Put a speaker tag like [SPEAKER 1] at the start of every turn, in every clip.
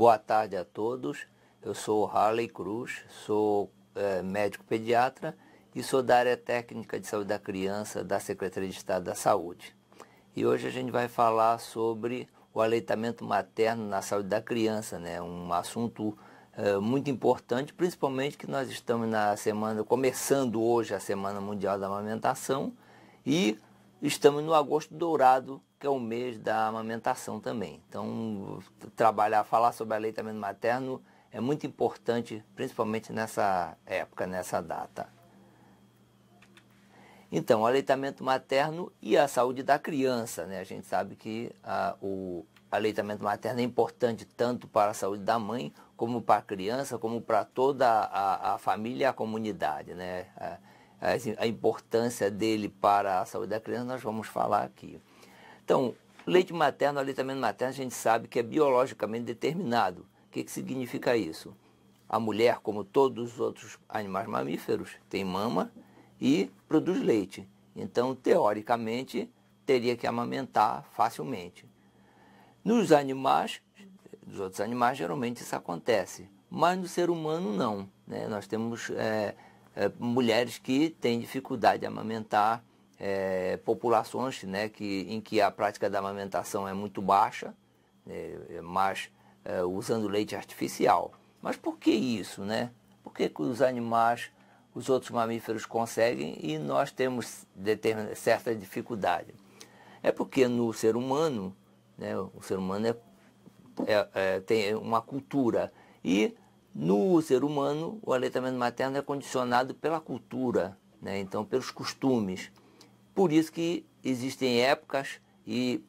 [SPEAKER 1] Boa tarde a todos. Eu sou Harley Cruz, sou médico pediatra e sou da área técnica de saúde da criança da Secretaria de Estado da Saúde. E hoje a gente vai falar sobre o aleitamento materno na saúde da criança, né? Um assunto muito importante, principalmente que nós estamos começando hoje a Semana Mundial da Amamentação e estamos no Agosto Dourado, que é o mês da amamentação também. Então, falar sobre aleitamento materno é muito importante, principalmente nessa época, nessa data. Então, o aleitamento materno e a saúde da criança, né? A gente sabe que o aleitamento materno é importante tanto para a saúde da mãe, como para a criança, como para toda a família e a comunidade, né? A importância dele para a saúde da criança nós vamos falar aqui. Então, leite materno, aleitamento materno, a gente sabe que é biologicamente determinado. O que significa isso? A mulher, como todos os outros animais mamíferos, tem mama e produz leite. Então, teoricamente, teria que amamentar facilmente. Nos outros animais, geralmente isso acontece. Mas no ser humano, não, né? Nós temos mulheres que têm dificuldade de amamentar, populações, né, em que a prática da amamentação é muito baixa, mas usando leite artificial. Mas por que isso, né? Por que os outros mamíferos conseguem e nós temos certa dificuldade? É porque no ser humano, né, o ser humano tem uma cultura e no ser humano o aleitamento materno é condicionado pela cultura, né, então pelos costumes. Por isso que existem épocas e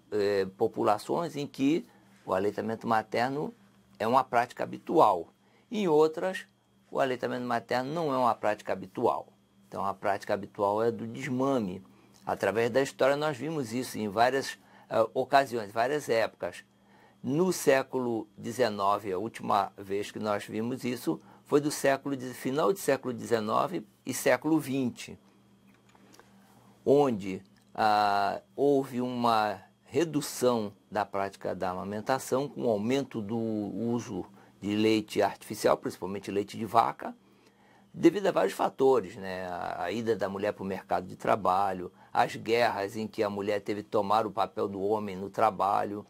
[SPEAKER 1] populações em que o aleitamento materno é uma prática habitual. Em outras, o aleitamento materno não é uma prática habitual. Então, a prática habitual é do desmame. Através da história, nós vimos isso em várias ocasiões, várias épocas. No século XIX, a última vez que nós vimos isso foi do final do século XIX e século XX. Onde houve uma redução da prática da amamentação com o aumento do uso de leite artificial, principalmente leite de vaca, devido a vários fatores, né? A ida da mulher para o mercado de trabalho, as guerras em que a mulher teve que tomar o papel do homem no trabalho,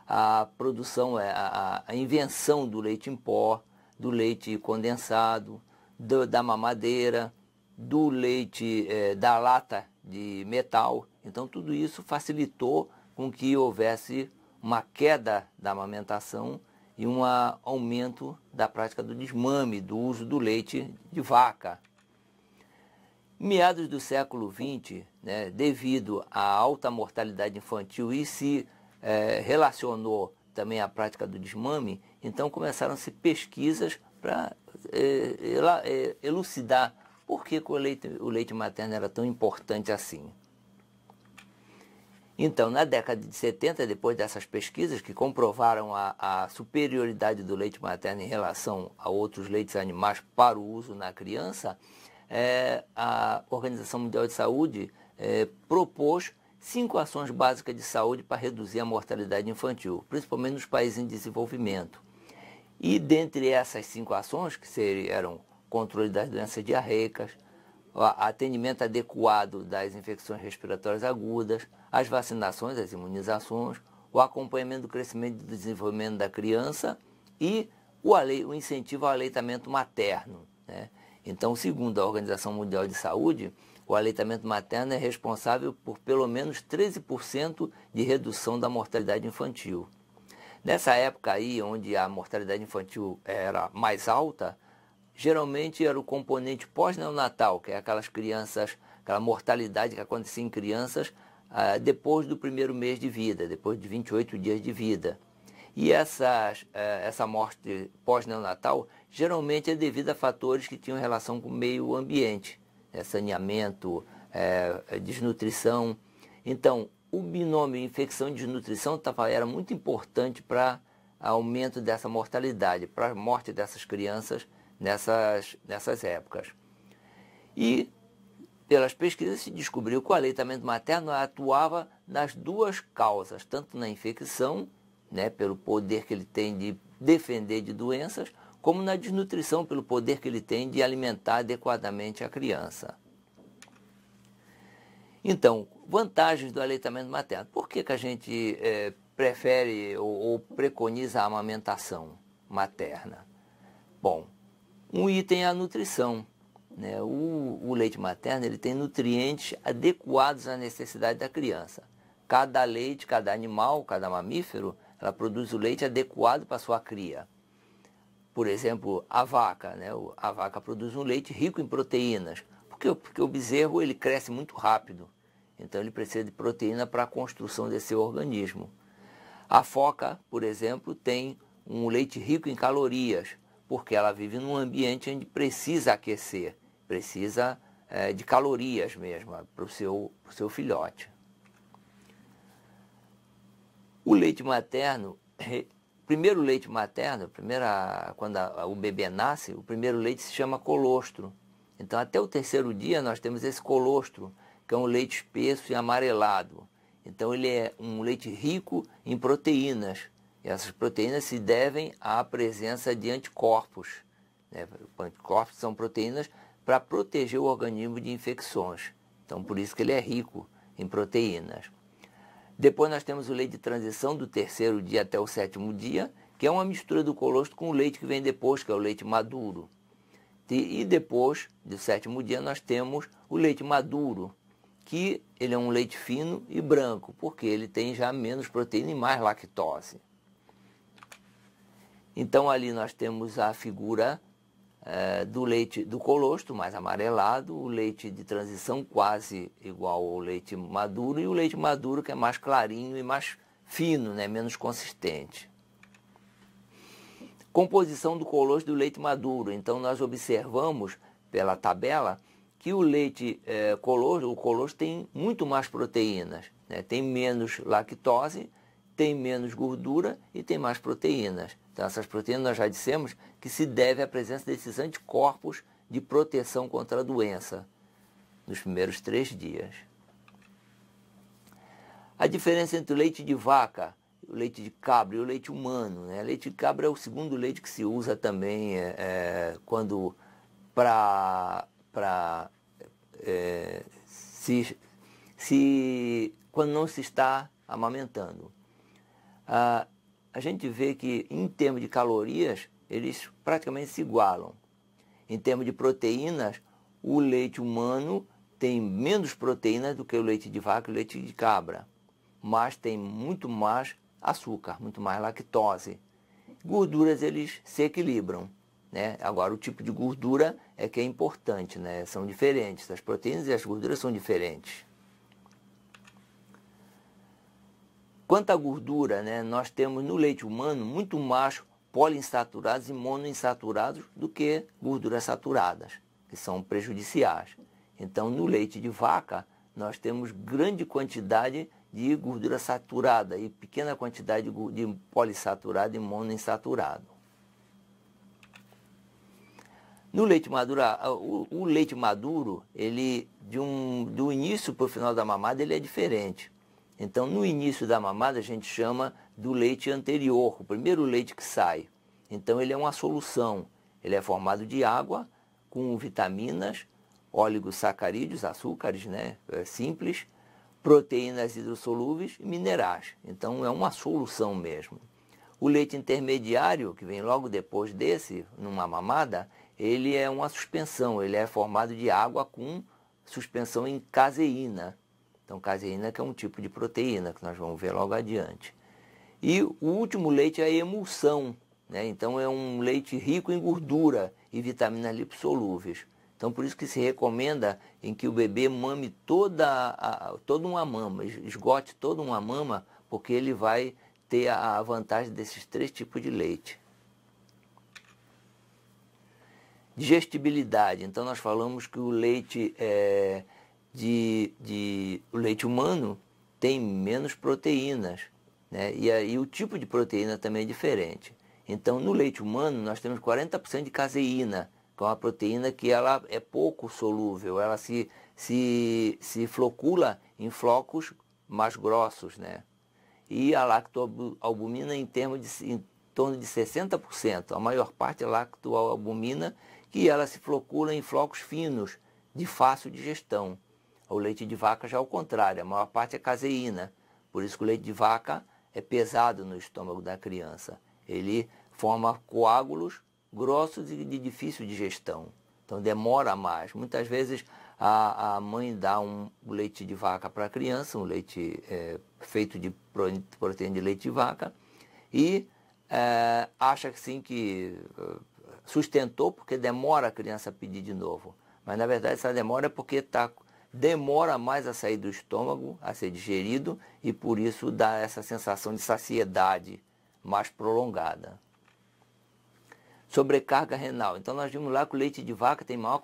[SPEAKER 1] a produção, a invenção do leite em pó, do leite condensado, da mamadeira, do leite da lata de metal. Então tudo isso facilitou com que houvesse uma queda da amamentação e um aumento da prática do desmame, do uso do leite de vaca. Em meados do século XX, né, devido à alta mortalidade infantil e se relacionou também à prática do desmame, então começaram-se pesquisas para elucidar por que o leite materno era tão importante assim. Então, na década de 70, depois dessas pesquisas que comprovaram a superioridade do leite materno em relação a outros leites animais para o uso na criança, a Organização Mundial de Saúde propôs 5 ações básicas de saúde para reduzir a mortalidade infantil, principalmente nos países em desenvolvimento. E dentre essas 5 ações, que eram controle das doenças diarreicas, atendimento adequado das infecções respiratórias agudas, as vacinações, as imunizações, o acompanhamento do crescimento e do desenvolvimento da criança e o incentivo ao aleitamento materno, né? Então, segundo a Organização Mundial de Saúde, o aleitamento materno é responsável por pelo menos 13% de redução da mortalidade infantil. Nessa época aí, onde a mortalidade infantil era mais alta, geralmente era o componente pós-neonatal, que é aquela mortalidade que acontecia em crianças depois do primeiro mês de vida, depois de 28 dias de vida. E essa morte pós-neonatal geralmente é devida a fatores que tinham relação com o meio ambiente, saneamento, desnutrição. Então, o binômio infecção e desnutrição era muito importante para aumento dessa mortalidade, para a morte dessas crianças nessas épocas. E pelas pesquisas se descobriu que o aleitamento materno atuava nas duas causas, tanto na infecção, né, pelo poder que ele tem de defender de doenças, como na desnutrição, pelo poder que ele tem de alimentar adequadamente a criança. Então, vantagens do aleitamento materno. Por que a gente prefere ou preconiza a amamentação materna? Bom, um item é a nutrição, né? O leite materno ele tem nutrientes adequados à necessidade da criança. Cada leite, cada animal, cada mamífero, ela produz o leite adequado para a sua cria. Por exemplo, a vaca, né? A vaca produz um leite rico em proteínas, porque o bezerro ele cresce muito rápido. Então ele precisa de proteína para a construção desse organismo. A foca, por exemplo, tem um leite rico em calorias, porque ela vive num ambiente onde precisa aquecer, precisa de calorias mesmo para o seu filhote. O leite materno, primeiro leite materno, quando o bebê nasce, o primeiro leite se chama colostro. Então até o terceiro dia nós temos esse colostro, que é um leite espesso e amarelado. Então ele é um leite rico em proteínas. E essas proteínas se devem à presença de anticorpos, né? Anticorpos são proteínas para proteger o organismo de infecções. Então por isso que ele é rico em proteínas. Depois nós temos o leite de transição do terceiro dia até o sétimo dia, que é uma mistura do colostro com o leite que vem depois, que é o leite maduro. E depois do sétimo dia nós temos o leite maduro, que ele é um leite fino e branco, porque ele tem já menos proteína e mais lactose. Então ali nós temos a figura do leite do colostro mais amarelado, o leite de transição quase igual ao leite maduro e o leite maduro que é mais clarinho e mais fino, né, menos consistente. Composição do colostro e do leite maduro. Então nós observamos pela tabela que o leite o colostro tem muito mais proteínas, né? Tem menos lactose, tem menos gordura e tem mais proteínas. Então essas proteínas nós já dissemos que se deve à presença desses anticorpos de proteção contra a doença nos primeiros 3 dias. A diferença entre o leite de vaca, o leite de cabra e o leite humano, né? O leite de cabra é o segundo leite que se usa também quando quando não se está amamentando. A gente vê que em termos de calorias eles praticamente se igualam. Em termos de proteínas, o leite humano tem menos proteínas do que o leite de vaca e o leite de cabra, mas tem muito mais açúcar, muito mais lactose. Gorduras eles se equilibram, né? Agora o tipo de gordura é que é importante, né? São diferentes, as proteínas e as gorduras são diferentes. Quanto à gordura, né, nós temos no leite humano muito mais poliinsaturados e monoinsaturados do que gorduras saturadas, que são prejudiciais. Então, no leite de vaca, nós temos grande quantidade de gordura saturada e pequena quantidade de polissaturado e monoinsaturado. No leite maduro, o leite maduro, ele do início para o final da mamada, ele é diferente. Então, no início da mamada, a gente chama do leite anterior, o primeiro leite que sai. Então, ele é uma solução. Ele é formado de água com vitaminas, oligosacarídeos, açúcares, né, simples, proteínas hidrossolúveis e minerais. Então, é uma solução mesmo. O leite intermediário, que vem logo depois desse, numa mamada, ele é uma suspensão. Ele é formado de água com suspensão em caseína. Então, caseína que é um tipo de proteína, que nós vamos ver logo adiante. E o último leite é a emulsão, né? Então, é um leite rico em gordura e vitaminas lipossolúveis. Então, por isso que se recomenda em que o bebê mame toda uma mama, esgote toda uma mama, porque ele vai ter a vantagem desses 3 tipos de leite. Digestibilidade. Então, nós falamos que o leite o leite humano tem menos proteínas, né? E aí o tipo de proteína também é diferente. Então, no leite humano, nós temos 40% de caseína, que é uma proteína que ela é pouco solúvel, ela se flocula em flocos mais grossos, né? E a lactoalbumina, em termos torno de 60%. A maior parte é lactoalbumina, que ela se flocula em flocos finos, de fácil digestão. O leite de vaca já é o contrário, a maior parte é caseína. Por isso que o leite de vaca é pesado no estômago da criança. Ele forma coágulos grossos e de difícil digestão. Então demora mais. Muitas vezes a mãe dá um leite de vaca para a criança, um leite feito de proteína de leite de vaca, e acha que sim, que sustentou porque demora a criança a pedir de novo. Mas na verdade essa demora é porque demora mais a sair do estômago, a ser digerido, e por isso dá essa sensação de saciedade mais prolongada. Sobrecarga renal. Então nós vimos lá que o leite de vaca tem maior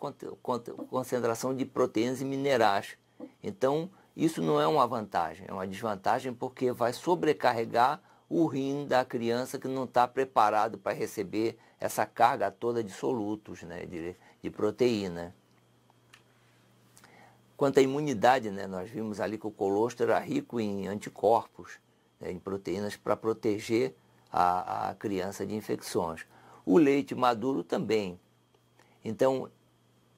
[SPEAKER 1] concentração de proteínas e minerais. Então isso não é uma vantagem, é uma desvantagem, porque vai sobrecarregar o rim da criança que não está preparado para receber essa carga toda de solutos, né, de proteína. Quanto à imunidade, né, nós vimos ali que o colostro era rico em anticorpos, né, em proteínas para proteger a criança de infecções. O leite maduro também. Então,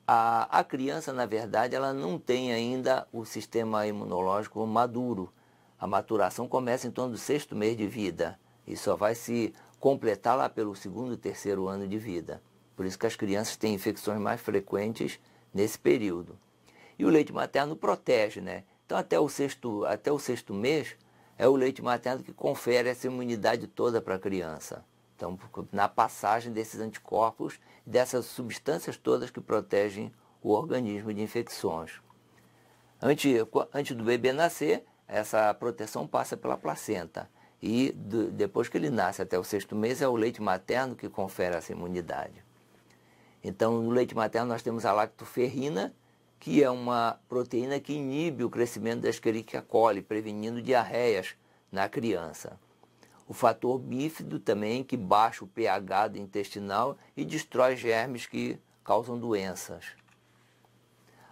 [SPEAKER 1] a criança, na verdade, ela não tem ainda o sistema imunológico maduro. A maturação começa em torno do 6º mês de vida e só vai se completar lá pelo 2º e 3º ano de vida. Por isso que as crianças têm infecções mais frequentes nesse período. E o leite materno protege, né? Então até o sexto mês é o leite materno que confere essa imunidade toda para a criança. Então, na passagem desses anticorpos, dessas substâncias todas que protegem o organismo de infecções. Antes do bebê nascer, essa proteção passa pela placenta. E depois que ele nasce, até o 6º mês, é o leite materno que confere essa imunidade. Então, no leite materno nós temos a lactoferrina, que é uma proteína que inibe o crescimento da Escherichia coli, prevenindo diarreias na criança. O fator bífido também, que baixa o pH do intestinal e destrói germes que causam doenças.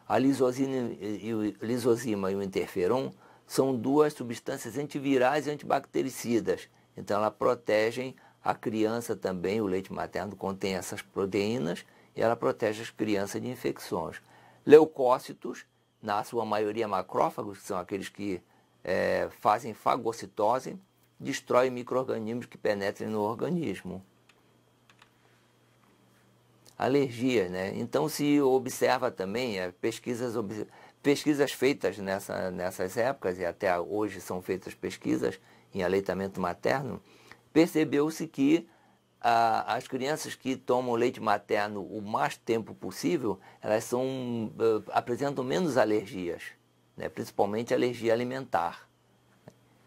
[SPEAKER 1] A lisozima e o interferon são duas substâncias antivirais e antibactericidas. Então, elas protegem a criança também. O leite materno contém essas proteínas e ela protege as crianças de infecções. Leucócitos, na sua maioria macrófagos, que são aqueles que fazem fagocitose, destrói micro-organismos que penetrem no organismo. Alergias, né? Então se observa também pesquisas feitas nessas épocas, e até hoje são feitas pesquisas em aleitamento materno, percebeu-se que as crianças que tomam leite materno o mais tempo possível, elas apresentam menos alergias, né? Principalmente alergia alimentar.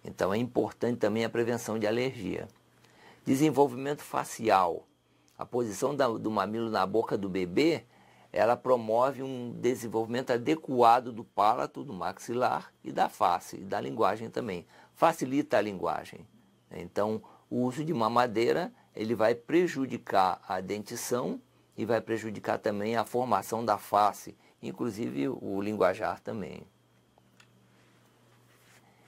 [SPEAKER 1] Então é importante também a prevenção de alergia. Desenvolvimento facial. A posição do mamilo na boca do bebê, ela promove um desenvolvimento adequado do palato, do maxilar e da face, e da linguagem também. Facilita a linguagem. Então, o uso de mamadeira, ele vai prejudicar a dentição e vai prejudicar também a formação da face, inclusive o linguajar também.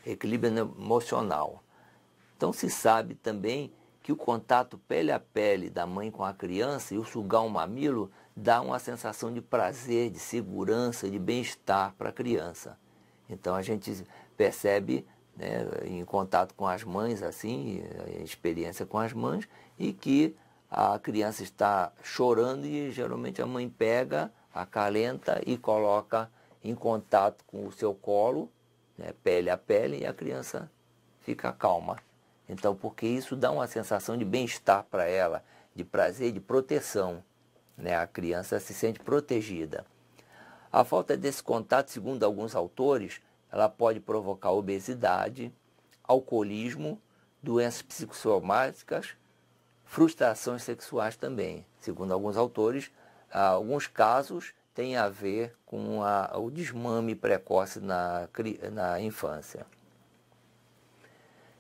[SPEAKER 1] Equilíbrio emocional. Então se sabe também que o contato pele a pele da mãe com a criança e o sugar um mamilo dá uma sensação de prazer, de segurança, de bem-estar para a criança. Então a gente percebe, né, em contato com as mães, assim, em experiência com as mães, e que a criança está chorando e geralmente a mãe pega, acalenta e coloca em contato com o seu colo, né, pele a pele, e a criança fica calma. Então, porque isso dá uma sensação de bem-estar para ela, de prazer, de proteção, né? A criança se sente protegida. A falta desse contato, segundo alguns autores, ela pode provocar obesidade, alcoolismo, doenças psicossomáticas, frustrações sexuais também. Segundo alguns autores, alguns casos têm a ver com o desmame precoce na infância.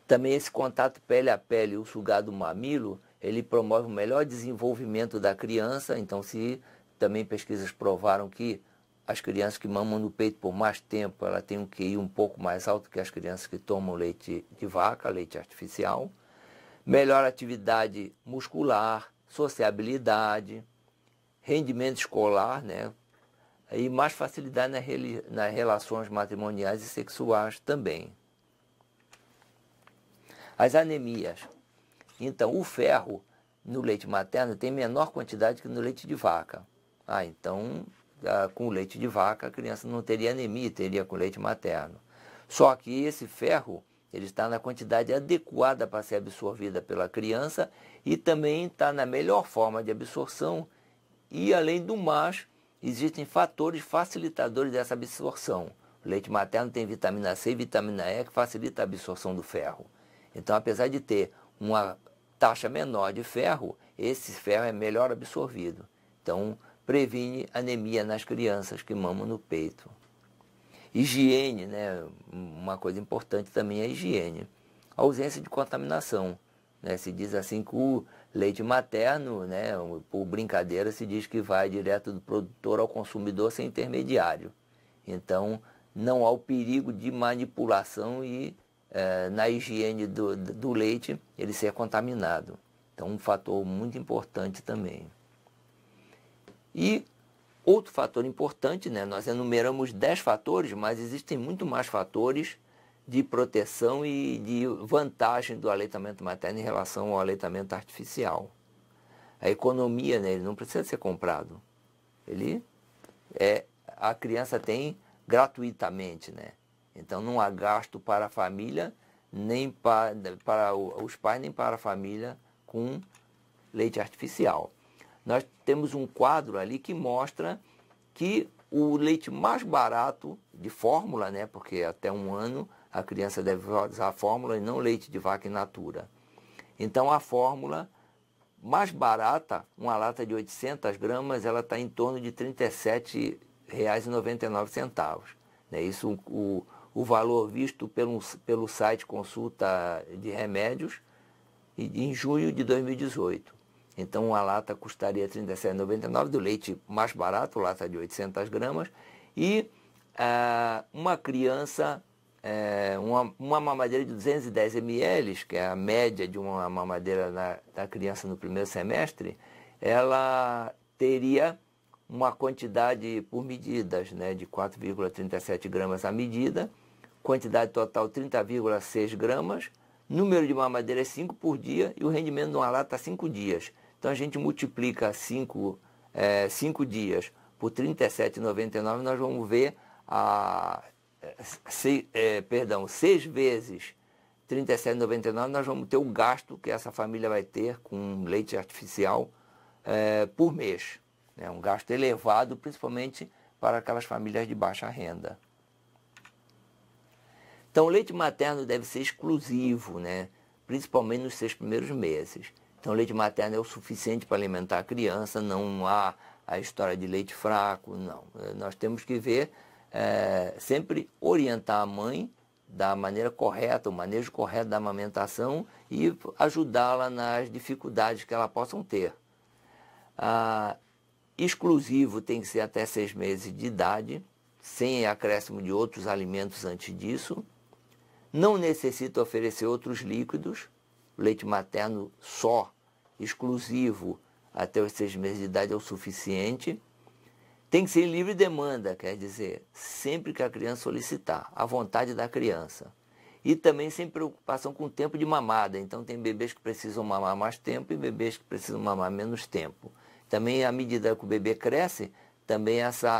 [SPEAKER 1] Também esse contato pele a pele, o sugar do mamilo, ele promove o melhor desenvolvimento da criança. Então, também pesquisas provaram que as crianças que mamam no peito por mais tempo, ela tem um QI um pouco mais alto que as crianças que tomam leite de vaca, leite artificial. melhor atividade muscular, sociabilidade, rendimento escolar, né? E mais facilidade nas relações matrimoniais e sexuais também. As anemias. Então, o ferro no leite materno tem menor quantidade que no leite de vaca. Então, com o leite de vaca, a criança não teria anemia, teria com leite materno. Só que esse ferro, ele está na quantidade adequada para ser absorvida pela criança e também está na melhor forma de absorção. E, além do mais, existem fatores facilitadores dessa absorção. O leite materno tem vitamina C e vitamina E que facilita a absorção do ferro. Então, apesar de ter uma taxa menor de ferro, esse ferro é melhor absorvido. Então, previne anemia nas crianças que mamam no peito. Higiene, né? Uma coisa importante também é a higiene. A ausência de contaminação. Né? Se diz assim que o leite materno, né, por brincadeira, se diz que vai direto do produtor ao consumidor sem intermediário. Então, não há o perigo de manipulação e na higiene do leite ele ser contaminado. Então, um fator muito importante também. E outro fator importante, né, nós enumeramos 10 fatores, mas existem muito mais fatores de proteção e de vantagem do aleitamento materno em relação ao aleitamento artificial. A economia, né, ele não precisa ser comprado. A criança tem gratuitamente, né? Então não há gasto para a família, nem para os pais, nem para a família com leite artificial. Nós temos um quadro ali que mostra que o leite mais barato de fórmula, né, porque até 1 ano a criança deve usar a fórmula e não leite de vaca in natura. Então a fórmula mais barata, uma lata de 800 gramas, ela está em torno de R$ 37,99. Né? Isso o valor visto pelo site Consulta de Remédios em junho de 2018. Então, uma lata custaria R$ 37,99 do leite mais barato, lata de 800 gramas. E uma criança, uma mamadeira de 210 ml, que é a média de uma mamadeira da criança no primeiro semestre, ela teria uma quantidade por medidas, né, de 4,37 gramas a medida, quantidade total 30,6 gramas, número de mamadeiras 5 por dia e o rendimento de uma lata 5 dias. Então a gente multiplica 5 dias por R$ 37,99, nós vamos ver 6 vezes R$ 37,99, nós vamos ter o gasto que essa família vai ter com leite artificial por mês. É um gasto elevado, principalmente para aquelas famílias de baixa renda. Então, o leite materno deve ser exclusivo, né? Principalmente nos 6 primeiros meses. Então, o leite materno é o suficiente para alimentar a criança, não há a história de leite fraco, não. Nós temos que ver, sempre orientar a mãe da maneira correta, o manejo correto da amamentação e ajudá-la nas dificuldades que ela possam ter. Exclusivo tem que ser até 6 meses de idade, sem acréscimo de outros alimentos antes disso. Não necessita oferecer outros líquidos. O leite materno só, exclusivo, até os 6 meses de idade é o suficiente. Tem que ser em livre demanda, quer dizer, sempre que a criança solicitar, à vontade da criança. E também sem preocupação com o tempo de mamada. Então tem bebês que precisam mamar mais tempo e bebês que precisam mamar menos tempo. Também, à medida que o bebê cresce, também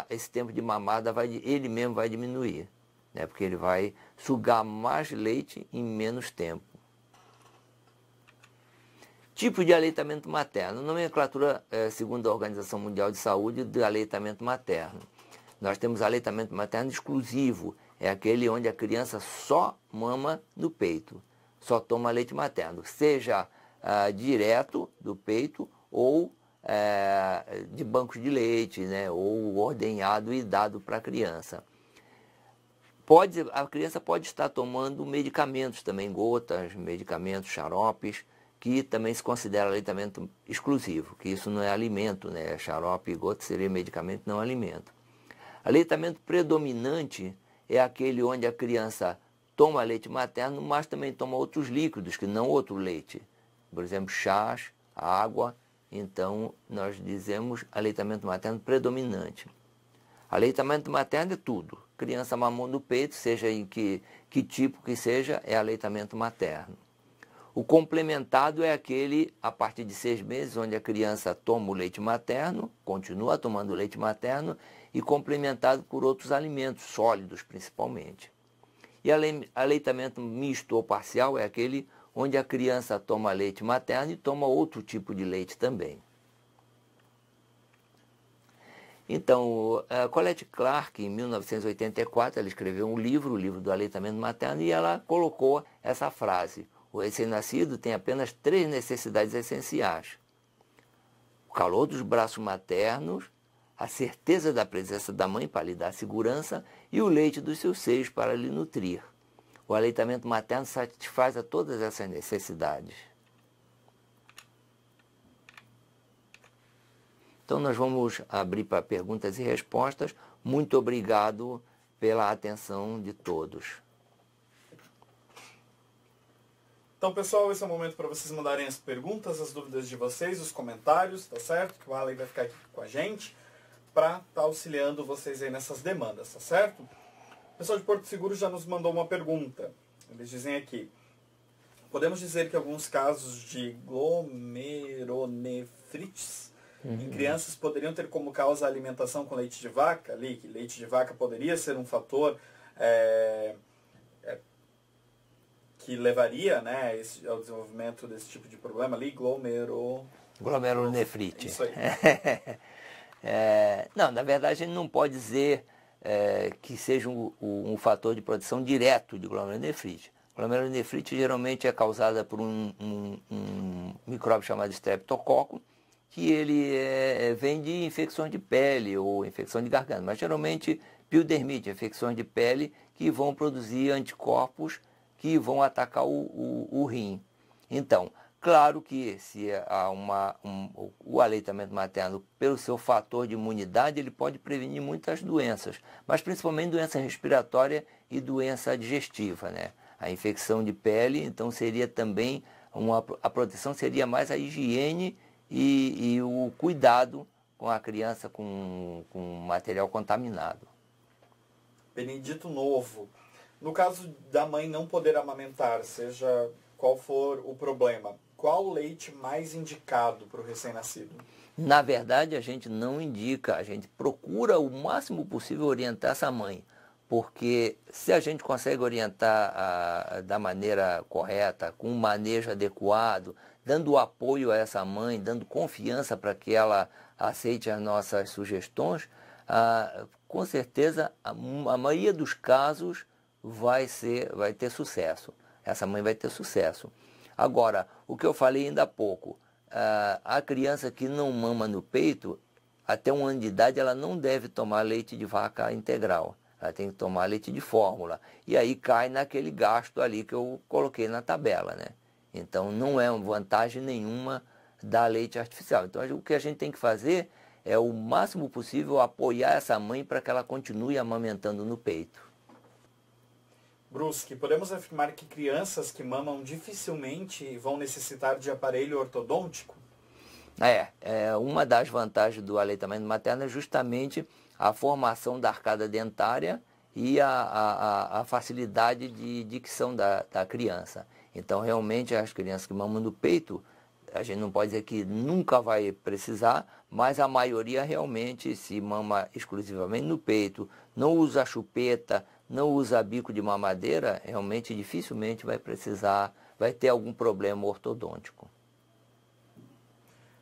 [SPEAKER 1] esse tempo de mamada ele mesmo vai diminuir, né? Porque ele vai sugar mais leite em menos tempo. Tipo de aleitamento materno. Nomenclatura, segundo a Organização Mundial de Saúde, de aleitamento materno. Nós temos aleitamento materno exclusivo, é aquele onde a criança só mama no peito, só toma leite materno, seja direto do peito ou de bancos de leite, né, ou ordenhado e dado para a criança. A criança pode estar tomando medicamentos também, gotas, medicamentos, xaropes, que também se considera aleitamento exclusivo, que isso não é alimento, né? Xarope e gota seria medicamento, não alimento. Aleitamento predominante é aquele onde a criança toma leite materno, mas também toma outros líquidos, que não outro leite. por exemplo, chás, água. Então, nós dizemos aleitamento materno predominante. Aleitamento materno é tudo. Criança mamando no peito, seja em que tipo que seja, é aleitamento materno. O complementado é aquele a partir de 6 meses, onde a criança toma o leite materno, continua tomando o leite materno, e complementado por outros alimentos, sólidos principalmente. E aleitamento misto ou parcial é aquele onde a criança toma leite materno e toma outro tipo de leite também. Então, a Colette Clark, em 1984, ela escreveu um livro, o livro do aleitamento materno, e ela colocou essa frase: o recém-nascido tem apenas 3 necessidades essenciais: o calor dos braços maternos, a certeza da presença da mãe para lhe dar segurança e o leite dos seus seios para lhe nutrir. O aleitamento materno satisfaz a todas essas necessidades. Então, nós vamos abrir para perguntas e respostas. Muito obrigado pela atenção de todos.
[SPEAKER 2] Então, pessoal, esse é o momento para vocês mandarem as perguntas, as dúvidas de vocês, os comentários, tá certo? Que o Alan vai ficar aqui com a gente para estar auxiliando vocês aí nessas demandas, tá certo? O pessoal de Porto Seguro já nos mandou uma pergunta. Eles dizem aqui: podemos dizer que alguns casos de glomerulonefrites em crianças poderiam ter como causa a alimentação com leite de vaca? Ali, que leite de vaca poderia ser um fator que levaria, né, ao desenvolvimento desse tipo de problema ali,
[SPEAKER 1] Glomerulonefrite.
[SPEAKER 2] Isso aí.
[SPEAKER 1] Não, na verdade, a gente não pode dizer que seja um fator de produção direto de glomerulonefrite. Glomerulonefrite geralmente é causada por um micróbio chamado Streptococcus, que ele vem de infecções de pele ou infecção de garganta, mas geralmente piodermite, infecções de pele que vão produzir anticorpos que vão atacar o rim. Então, claro que se há o aleitamento materno, pelo seu fator de imunidade, ele pode prevenir muitas doenças, mas principalmente doença respiratória e doença digestiva, né? A infecção de pele, então, seria também a proteção seria mais a higiene e o cuidado com a criança com material contaminado.
[SPEAKER 2] Benedito Novo. No caso da mãe não poder amamentar, seja qual for o problema, qual o leite mais indicado para o recém-nascido?
[SPEAKER 1] Na verdade, a gente não indica, a gente procura o máximo possível orientar essa mãe, porque se a gente consegue orientar da maneira correta, com um manejo adequado, dando apoio a essa mãe, dando confiança para que ela aceite as nossas sugestões, com certeza a maioria dos casos vai ter sucesso. Essa mãe vai ter sucesso. Agora, o que eu falei ainda há pouco, a criança que não mama no peito, até 1 ano de idade, ela não deve tomar leite de vaca integral. Ela tem que tomar leite de fórmula. E aí cai naquele gasto ali que eu coloquei na tabela, né? Então, não é vantagem nenhuma dar leite artificial. Então, o que a gente tem que fazer é o máximo possível apoiar essa mãe para que ela continue amamentando no peito.
[SPEAKER 2] Brusque, podemos afirmar que crianças que mamam dificilmente vão necessitar de aparelho ortodôntico?
[SPEAKER 1] Uma das vantagens do aleitamento materno é justamente a formação da arcada dentária e a facilidade de dicção da criança. Então, realmente, as crianças que mamam no peito, a gente não pode dizer que nunca vai precisar, mas a maioria realmente se mama exclusivamente no peito, não usa chupeta, não usa bico de mamadeira, realmente dificilmente vai ter algum problema ortodôntico.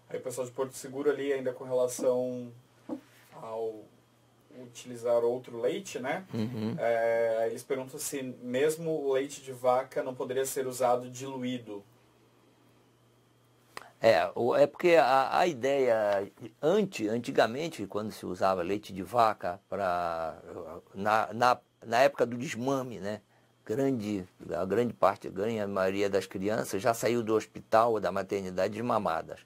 [SPEAKER 2] Aí o pessoal de Porto Seguro ali ainda com relação ao utilizar outro leite, né?
[SPEAKER 1] Uhum.
[SPEAKER 2] Eles perguntam se mesmo o leite de vaca não poderia ser usado diluído.
[SPEAKER 1] É porque a ideia, antigamente, quando se usava leite de vaca na época do desmame, né? A grande parte, a grande maioria das crianças já saiu do hospital ou da maternidade desmamadas.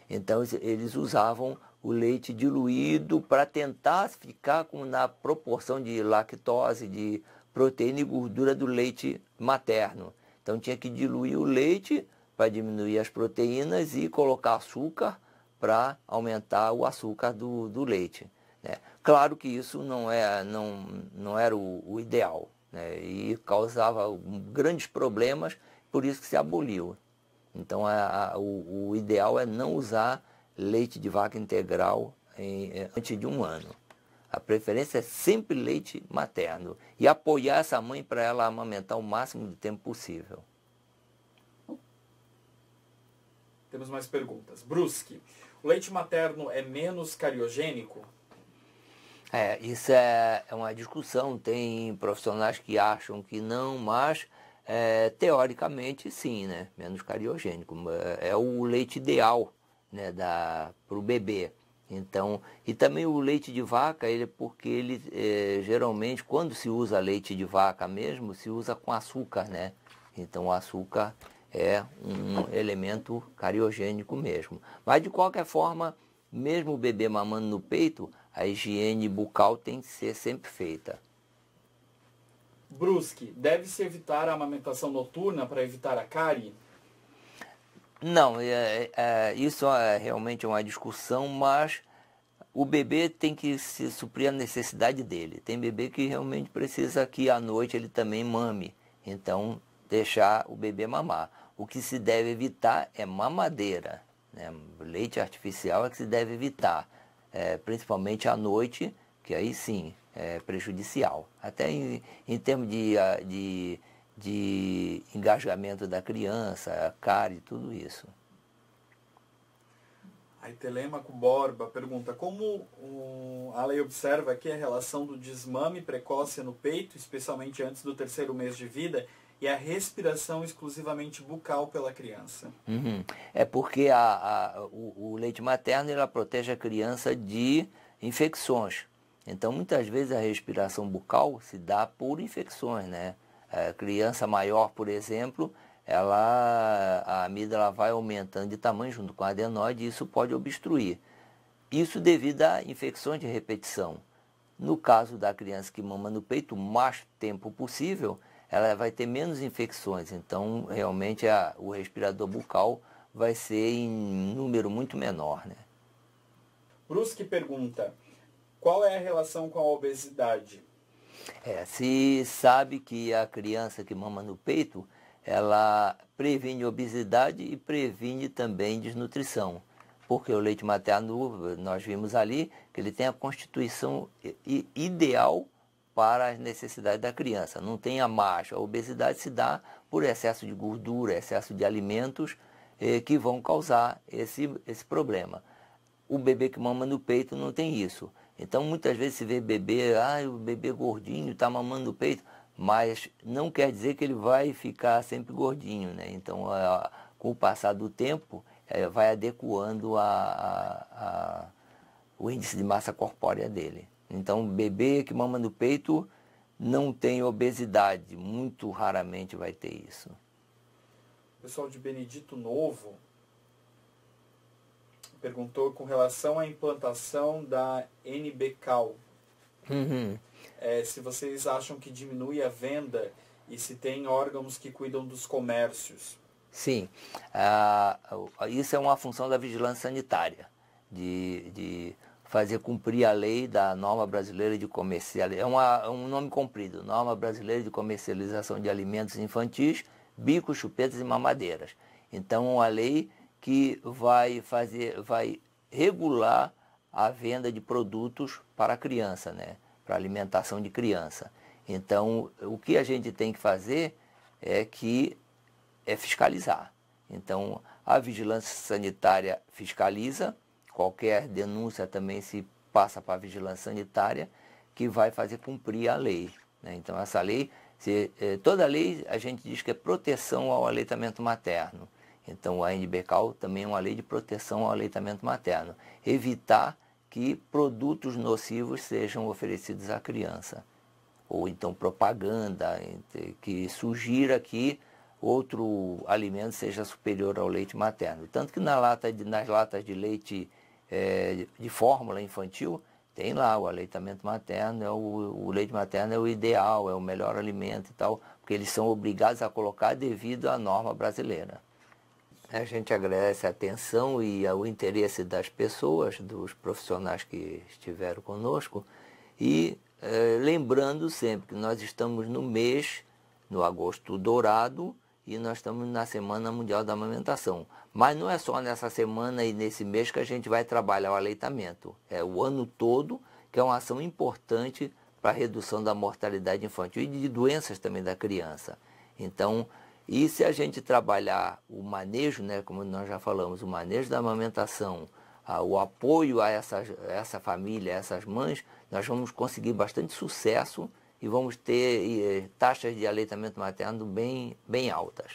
[SPEAKER 1] Então, eles usavam o leite diluído para tentar ficar na proporção de lactose, de proteína e gordura do leite materno. Então, tinha que diluir o leite para diminuir as proteínas e colocar açúcar para aumentar o açúcar do leite, né? Claro que isso não era o ideal, né? E causava grandes problemas, por isso que se aboliu. Então o ideal é não usar leite de vaca integral antes de 1 ano. A preferência é sempre leite materno e apoiar essa mãe para ela amamentar o máximo de tempo possível.
[SPEAKER 2] Temos mais perguntas. Brusque, o leite materno é menos cariogênico?
[SPEAKER 1] Isso é uma discussão. Tem profissionais que acham que não, mas teoricamente sim, né? Menos cariogênico. É o leite ideal, né, para o bebê. Então, e também o leite de vaca, porque ele geralmente, quando se usa leite de vaca mesmo, se usa com açúcar, né? Então o açúcar é um elemento cariogênico mesmo. Mas de qualquer forma, mesmo o bebê mamando no peito, a higiene bucal tem que ser sempre feita.
[SPEAKER 2] Brusque, deve-se evitar a amamentação noturna para evitar a cárie?
[SPEAKER 1] Não, isso é realmente uma discussão, mas o bebê tem que se suprir a necessidade dele. Tem bebê que realmente precisa que à noite ele também mame, então deixar o bebê mamar. O que se deve evitar é mamadeira, né? Leite artificial é que se deve evitar, principalmente à noite, que aí sim é prejudicial. Até em termos de engasgamento da criança, cárie, tudo isso.
[SPEAKER 2] Aí Telêmaco Borba pergunta, como a lei observa aqui a relação do desmame precoce no peito, especialmente antes do 3º mês de vida, e a respiração exclusivamente bucal pela criança?
[SPEAKER 1] É porque o leite materno ela protege a criança de infecções. Então, muitas vezes a respiração bucal se dá por infecções, né? A criança maior, por exemplo, a amígdala vai aumentando de tamanho junto com a adenoide e isso pode obstruir. Isso devido a infecções de repetição. No caso da criança que mama no peito, o mais tempo possível, ela vai ter menos infecções. Então, realmente, o respirador bucal vai ser em número muito menor, né?
[SPEAKER 2] Brusque pergunta, qual é a relação com a obesidade?
[SPEAKER 1] Se sabe que a criança que mama no peito, ela previne obesidade e previne também desnutrição. Porque o leite materno, nós vimos ali, que ele tem a constituição ideal para as necessidades da criança. Não tem a marcha. A obesidade se dá por excesso de gordura, excesso de alimentos que vão causar esse problema. O bebê que mama no peito não tem isso. Então, muitas vezes se vê bebê, o bebê gordinho está mamando no peito, mas não quer dizer que ele vai ficar sempre gordinho, né? Então, com o passar do tempo, vai adequando o índice de massa corpórea dele. Então, bebê que mama no peito não tem obesidade, muito raramente vai ter isso.
[SPEAKER 2] O pessoal de Benedito Novo perguntou com relação à implantação da NBCal. Se vocês acham que diminui a venda e se tem órgãos que cuidam dos comércios.
[SPEAKER 1] Sim, isso é uma função da vigilância sanitária, de fazer cumprir a lei da norma brasileira de comercialização, é um nome comprido, norma brasileira de comercialização de alimentos infantis, bicos, chupetas e mamadeiras. Então, a lei que vai regular a venda de produtos para a criança, né? Para alimentação de criança. Então, o que a gente tem que fazer é fiscalizar. Então, a vigilância sanitária fiscaliza, qualquer denúncia também se passa para a vigilância sanitária, que vai fazer cumprir a lei, né? Então, essa lei, toda lei a gente diz que é proteção ao aleitamento materno. Então, a NBCal também é uma lei de proteção ao aleitamento materno. Evitar que produtos nocivos sejam oferecidos à criança. Ou então propaganda que sugira que outro alimento seja superior ao leite materno. Tanto que nas latas de leite de fórmula infantil, tem lá o aleitamento materno, o leite materno é o ideal, é o melhor alimento e tal, porque eles são obrigados a colocar devido à norma brasileira. A gente agradece a atenção e o interesse das pessoas, dos profissionais que estiveram conosco, e lembrando sempre que nós estamos no mês, no Agosto Dourado, e nós estamos na Semana Mundial da Amamentação. Mas não é só nessa semana e nesse mês que a gente vai trabalhar o aleitamento. É o ano todo, que é uma ação importante para a redução da mortalidade infantil e de doenças também da criança. Então, e se a gente trabalhar o manejo, né, como nós já falamos, o manejo da amamentação, o apoio a essa família, a essas mães, nós vamos conseguir bastante sucesso e vamos ter taxas de aleitamento materno bem altas.